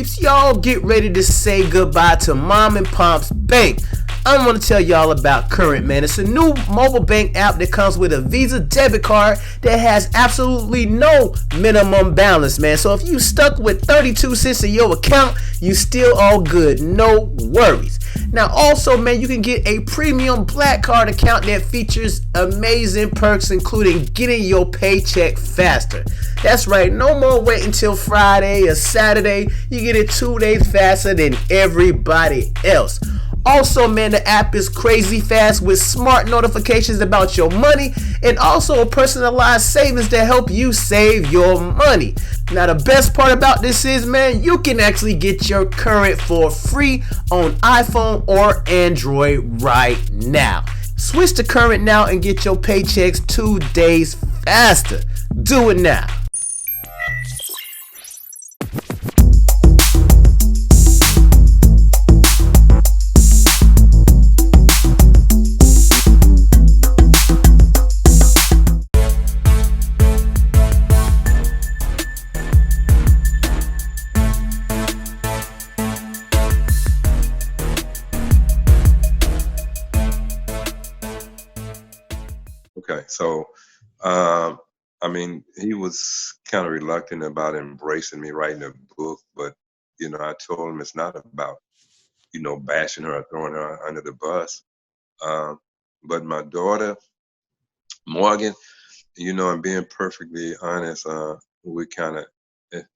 peeps, y'all get ready to say goodbye to Mom and Pop's Bank. I'm going to tell y'all about Current, man. It's a new mobile bank app that comes with a Visa debit card that has absolutely no minimum balance, man. So if you stuck with 32 cents in your account, you still all good. No worries. Now also, man, you can get a premium black card account that features amazing perks, including getting your paycheck faster. That's right, no more waiting until Friday or Saturday. You get it 2 days faster than everybody else. Also, man, the app is crazy fast with smart notifications about your money and also a personalized savings that help you save your money. Now, the best part about this is, man, you can actually get your Current for free on iPhone or Android right now. Switch to Current now and get your paychecks 2 days faster. Do it now. Okay, so I mean, he was kind of reluctant about embracing me writing a book, but I told him it's not about bashing her or throwing her under the bus. But my daughter Morgan, and being perfectly honest, we kind of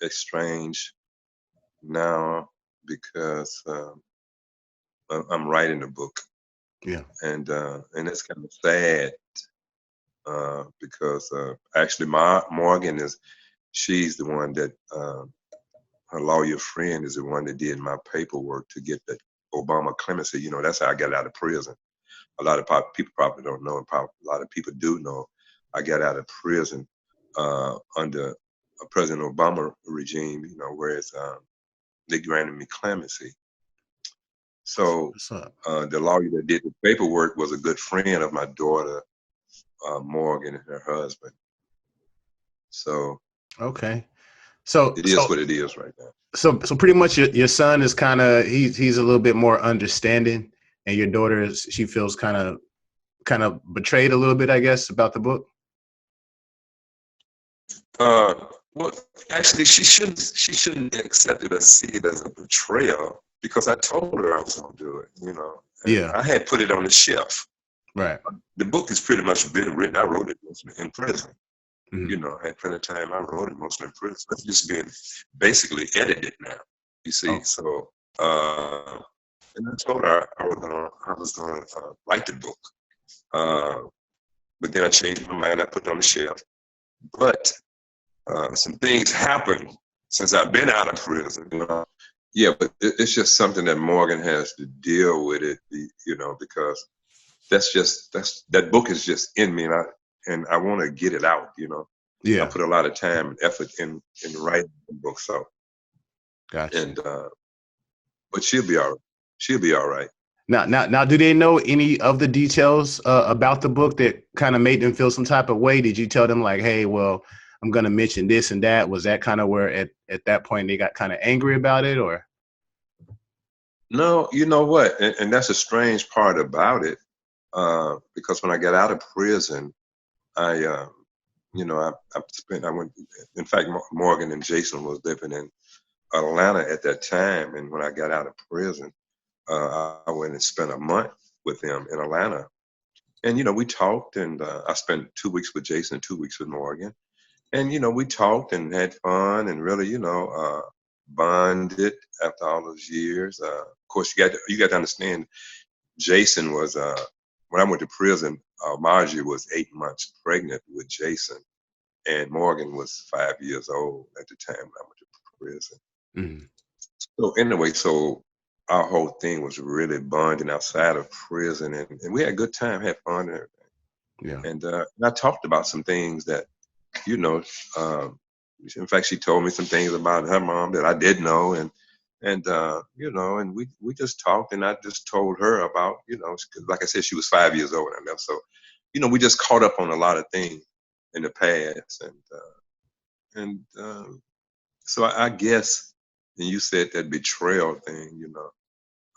estranged now because I'm writing a book, Yeah. and it's kind of sad. Because actually Morgan she's the one that her lawyer friend is the one that did my paperwork to get the Obama clemency. That's how I got out of prison. A lot of people probably don't know, and a lot of people do know. I got out of prison under President Obama regime, whereas they granted me clemency. So the lawyer that did the paperwork was a good friend of my daughter, Morgan, and her husband. So okay. So it is what it is right now. So pretty much your son is kind of he's a little bit more understanding, and your daughter she feels kind of betrayed a little bit, I guess, about the book. Well, actually, she shouldn't accept it or see it as a betrayal, because I told her I was going to do it. And Yeah. I had put it on the shelf. Right. The book is pretty much been written. I wrote it mostly in prison. Mm-hmm. I had plenty of time. I wrote it mostly in prison. It's just been basically edited now. You see, so and I told her I was gonna write the book, but then I changed my mind. I put it on the shelf. But some things happened since I've been out of prison. Yeah, but it's just something that Morgan has to deal with it. Because that book is just in me, and I want to get it out. Yeah. I put a lot of time and effort in writing the book. So, gotcha. And but she'll be all right. She'll be all right. Now, do they know any of the details about the book that kind of made them feel some type of way? Did you tell them like, hey, well, I'm going to mention this and that? Was that kind of where at that point they got kind of angry about it, or? No, you know what? And that's a strange part about it, because when I got out of prison, I went, in fact, Morgan and Jason was living in Atlanta at that time. And when I got out of prison, I went and spent a month with them in Atlanta. And, we talked, and I spent 2 weeks with Jason, 2 weeks with Morgan. And, we talked and had fun and really, bonded after all those years. Of course, you got to understand, Jason was, when I went to prison, Marjorie was 8 months pregnant with Jason, and Morgan was 5 years old at the time when I went to prison. Mm-hmm. So anyway, our whole thing was really bonding outside of prison, and we had a good time, had fun and everything. Yeah. And I talked about some things that, in fact, she told me some things about her mom that I did know, and we just talked, and I just told her about, like I said, she was 5 years old when I left. So, we just caught up on a lot of things in the past, and so I guess And you said that betrayal thing,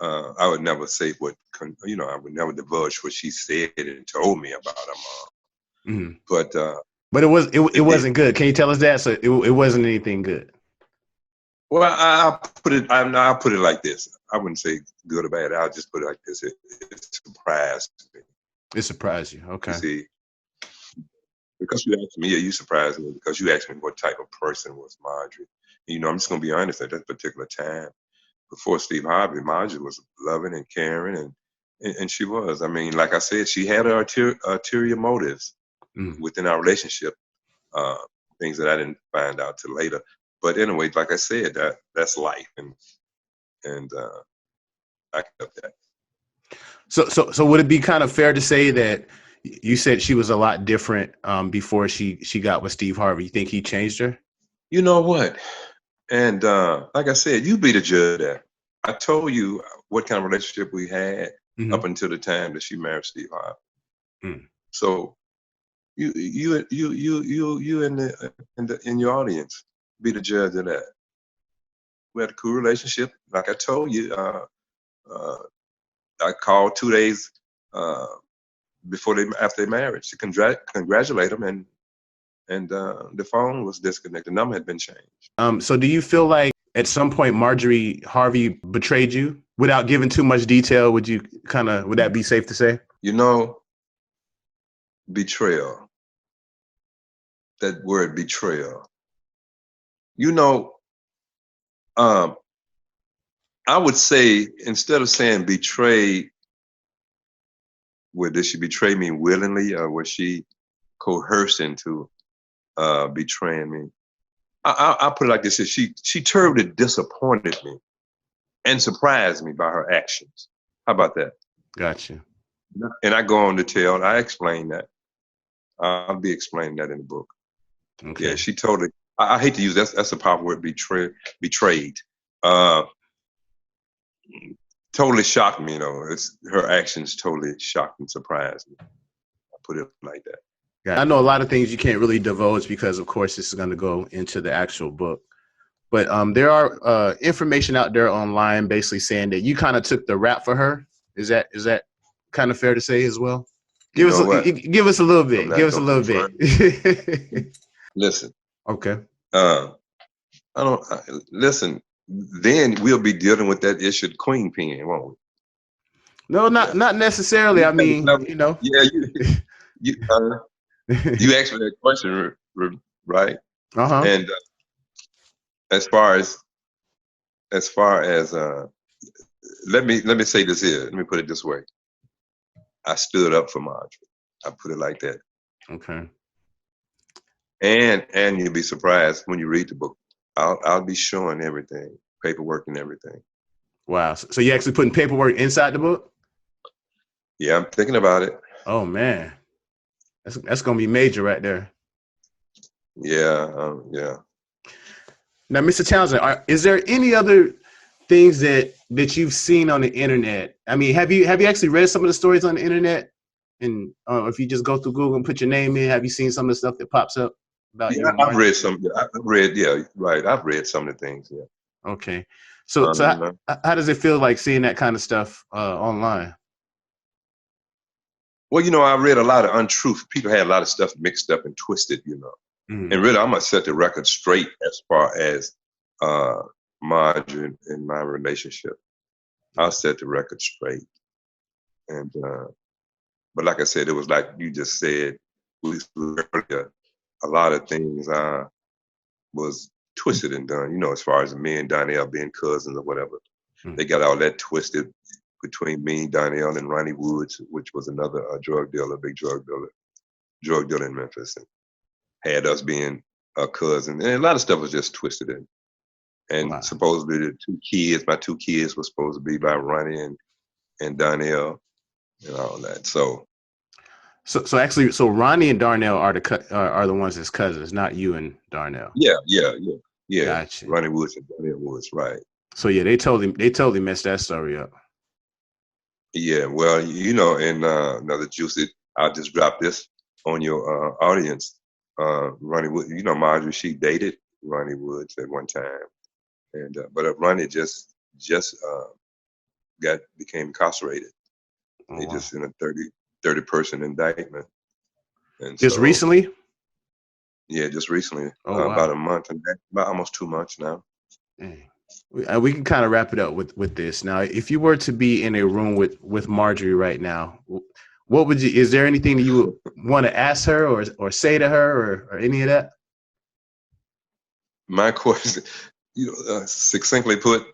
I would never say I would never divulge what she said and told me about her mom. Mm-hmm. But it wasn't good. Can you tell us that? So it wasn't anything good. Well, I'll put it like this. I wouldn't say good or bad. I'll just put it like this. It surprised me. It surprised you. Okay. You see, because you asked me, you surprised me because you asked me what type of person was Marjorie. I'm just going to be honest, at that particular time, before Steve Harvey, Marjorie was loving and caring, and she was. I mean, like I said, she had her ulterior motives within our relationship, things that I didn't find out till later. But anyway, like I said, that's life, and I kept that. So would it be kind of fair to say that you said she was a lot different before she got with Steve Harvey? You think he changed her? You know what? And like I said, you be the judge of that. I told you what kind of relationship we had up until the time that she married Steve Harvey. So you in your audience be the judge of that. We had a cool relationship. Like I told you, I called 2 days after they married to congratulate them, and the phone was disconnected. The number had been changed. So do you feel like at some point Marjorie Harvey betrayed you? Without giving too much detail, would that be safe to say? Betrayal. That word betrayal. I would say, instead of saying betrayed, did she betray me willingly, or was she coerced into betraying me? I'll put it like this: she terribly disappointed me and surprised me by her actions. How about that? Gotcha. And I go on to tell, I explain that. I'll be explaining that in the book. Okay. Yeah, she totally. I hate to use that's a powerful word, betrayed. Totally shocked me. Her actions totally shocked and surprised me. I put it like that. Yeah, I know a lot of things you can't really divulge because, of course, this is going to go into the actual book. But there are information out there online basically saying that you kind of took the rap for her. Is that kind of fair to say as well? Give us a little bit. Give us a little bit. Listen. Okay. Listen. Then we'll be dealing with that issue of Queen Pen, won't we? No, not necessarily. I mean, Yeah, you asked me that question, right? And as far as let me say this here. Let me put it this way. I stood up for Marjorie. I put it like that. Okay. And you'll be surprised when you read the book. I'll be showing everything, paperwork and everything. Wow. So you actually putting paperwork inside the book? Yeah, I'm thinking about it. Oh man, that's gonna be major right there. Yeah, yeah. Now, Mr. Townsend, is there any other things that you've seen on the internet? I mean, have you actually read some of the stories on the internet? And if you just go through Google and put your name in, have you seen some of the stuff that pops up about you? I've read some. Yeah, right. I've read some of the things. Yeah. Okay. So how does it feel like seeing that kind of stuff online? Well, I read a lot of untruth. People had a lot of stuff mixed up and twisted, And really, I'm going to set the record straight as far as Marjorie and my relationship. I'll set the record straight. And, but like I said, it was like you just said earlier, a lot of things was twisted and done, as far as me and Donnell being cousins or whatever. They got all that twisted between me, Donnell, and Ronnie Woods, which was another drug dealer, big drug dealer in Memphis, and had us being a cousin. And a lot of stuff was just twisted in. And wow. Supposedly my two kids were supposed to be by Ronnie and Donnell and all that. So actually, Ronnie and Darnell are the ones that's cousins, not you and Darnell. Yeah. Gotcha. Ronnie Woods and Darnell Woods, right. So yeah, they totally messed that story up. Yeah, well, and another juicy, I'll just drop this on your audience. Ronnie Woods, Marjorie, she dated Ronnie Woods at one time. And but Ronnie just became incarcerated. Oh, He wow. just in a 30 person indictment. And Just so, recently? yeah, just recently, Oh, about wow. a month and about almost 2 months now. Dang. We can kind of wrap it up with this. Now, if you were to be in a room with Marjorie right now, what would you? Is there anything that you would want to ask her or say to her or any of that? My question, succinctly put,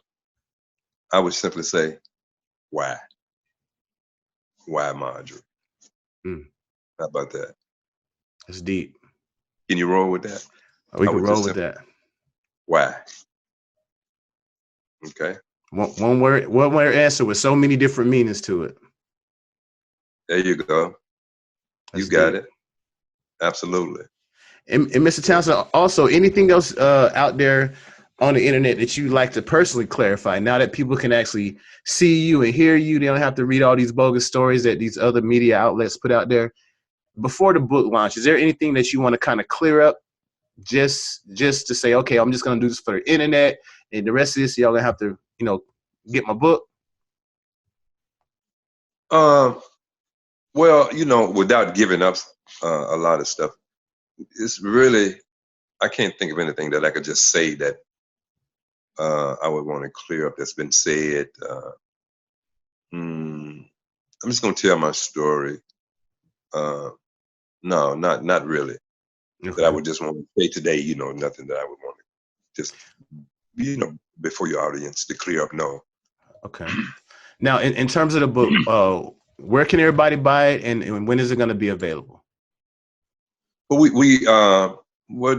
I would simply say, why? Why, Marjorie? Mm, How about that? that's deep. Can you roll with that? We I can would roll just with simply, that. why? Okay, One word answer with so many different meanings to it. there you go. You That's got deep. it. Absolutely. And Mr. Yeah. Townsend, also anything else out there on the internet that you'd like to personally clarify now that people can actually see you and hear you? They don't have to read all these bogus stories that these other media outlets put out there. Before the book launch, is there anything that you want to kind of clear up just to say, okay, I'm just going to do this for the internet and the rest of this, y'all going to have to, get my book? Um. Well, without giving up a lot of stuff, it's really I can't think of anything that I could just say that I would want to clear up that's been said. I'm just going to tell my story. Uh, no, not really. That I Okay. would just want to say today. Nothing that I would want to just before your audience to clear up. No. Okay. Now, in terms of the book, where can everybody buy it and when is it going to be available? But what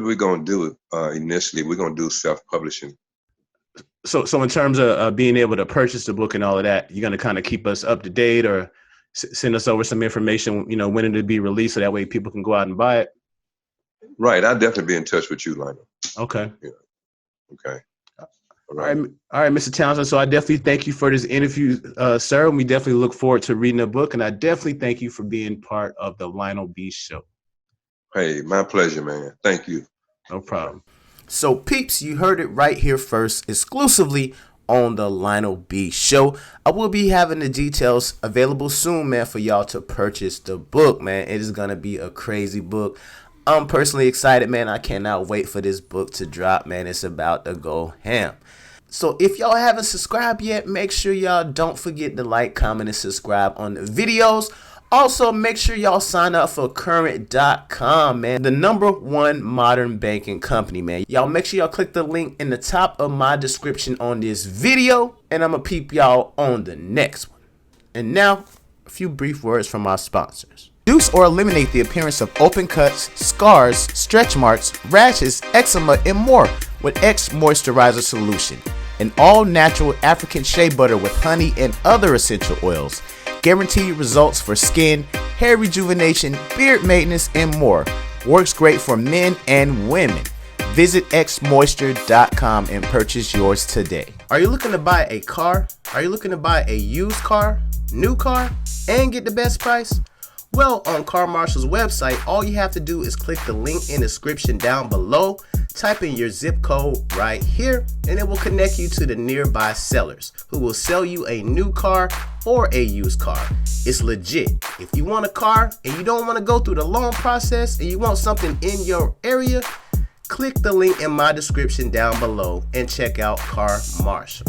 we're going to do initially, we're going to do self-publishing. So in terms of being able to purchase the book and all of that, you're going to kind of keep us up to date or send us over some information, when it'll be released so that way people can go out and buy it? Right. I'll definitely be in touch with you, Lionel. Okay. Yeah. Okay. All All right. right. All right, Mr. Townsend. So I definitely thank you for this interview, sir. And we definitely look forward to reading the book. And I definitely thank you for being part of the Lionel B Show. Hey, my pleasure, man. Thank you. No problem. So, peeps, you heard it right here first, exclusively on the Lionel B Show. I will be having the details available soon, man, for y'all to purchase the book, man. It is going to be a crazy book. I'm personally excited, man. I cannot wait for this book to drop, man. It's about to go ham. So if y'all haven't subscribed yet, make sure y'all don't forget to like, comment, and subscribe on the videos. Also, make sure y'all sign up for Current.com, man. The #1 modern banking company, man. Y'all make sure y'all click the link in the top of my description on this video. And I'm going to peep y'all on the next one. And now, a few brief words from our sponsors. Reduce or eliminate the appearance of open cuts, scars, stretch marks, rashes, eczema, and more with X Moisturizer Solution. An all-natural African shea butter with honey and other essential oils. Guaranteed results for skin, hair rejuvenation, beard maintenance, and more. Works great for men and women. Visit xmoisture.com and purchase yours today. Are you looking to buy a car? Are you looking to buy a used car, new car, and get the best price? Well, on Car Marshal's website, all you have to do is click the link in the description down below, type in your zip code right here, and it will connect you to the nearby sellers who will sell you a new car or a used car. It's legit. If you want a car and you don't want to go through the loan process and you want something in your area, click the link in my description down below and check out Car Marshal.